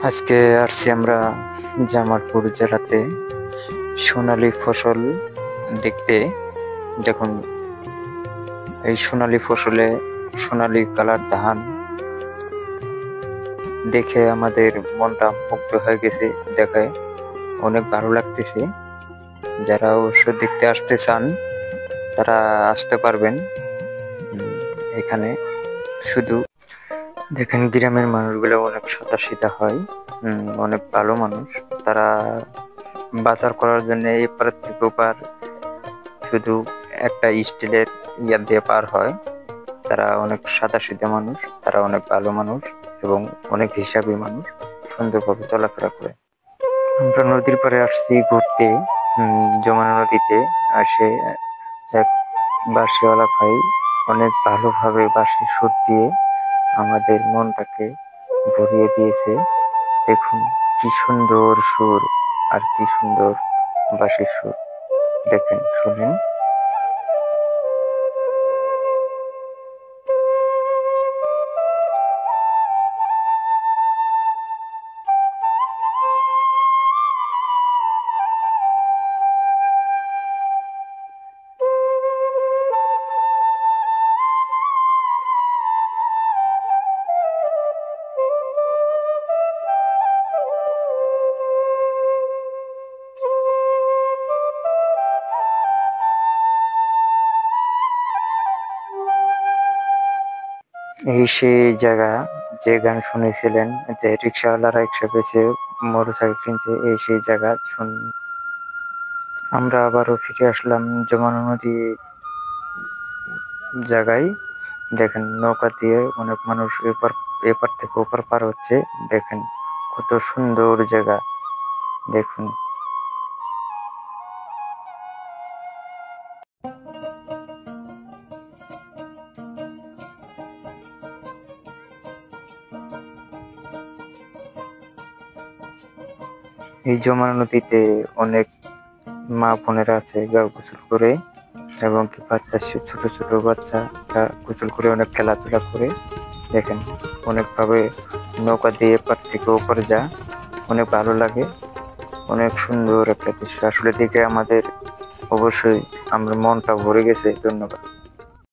আজকে আসছি আমরা জামালপুর জেলাতে সোনালী ফসল দেখতে। দেখুন, এই সোনালী ফসলে সোনালী কালার ধান দেখে আমাদের মনটা মুগ্ধ হয়ে গেছে। দেখে অনেক ভালো লাগতেছে। যারা অবশ্য দেখতে আসতে চান তারা আসতে পারবেন। এখানে শুধু দেখেন, গ্রামের মানুষগুলো অনেক সাদাসিধা হয়, অনেক ভালো মানুষ। তারা বাজার করার জন্য এপার থেকে ওপার শুধু একটা স্টিলের ইয়া দিয়ে পার হয়। তারা অনেক সাদাসিধা মানুষ, তারা অনেক ভালো মানুষ এবং অনেক হিসাবী মানুষ, সুন্দরভাবে চলাফেরা করে। আমরা নদীর পাড়ে আসছি ঘুরতে, যমুনা নদীতে। আসে এক বাঁশিওয়ালা ভাই অনেক ভালোভাবে বাঁশির সুর দিয়ে আমাদের মনটাকে ভরিয়ে দিয়েছে। দেখুন কি সুন্দর সুর, আর কি সুন্দর বাঁশির সুর। দেখেন, শুনেন। এই সেই জায়গা, যে গান শুনেছিলেন যে রিক্সাওয়ালারা রিক্সা পেয়েছে, মোটরসাইকেল কিনছে, এই সেই জায়গা আমরা আবারও ফিরে আসলাম যমুনা নদী জায়গায়। দেখেন, নৌকা দিয়ে অনেক মানুষ এপার থেকে ওপার পার হচ্ছে। দেখেন কত সুন্দর জায়গা। দেখুন, এই যমুনা নদীতে অনেক মা বোনেরা আছে গা গোসল করে, এবং কি বাচ্চা, ছোট ছোট বাচ্চা গোসল করে অনেক খেলাধুলা করে। দেখেন, অনেক ভাবে নৌকা দিয়ে এপার থেকে ওপারে যা, অনেক ভালো লাগে। অনেক সুন্দর একটা দৃশ্য আসলে দেখে আমাদের অবশ্যই আমরা মনটা ভরে গেছে। ধন্যবাদ।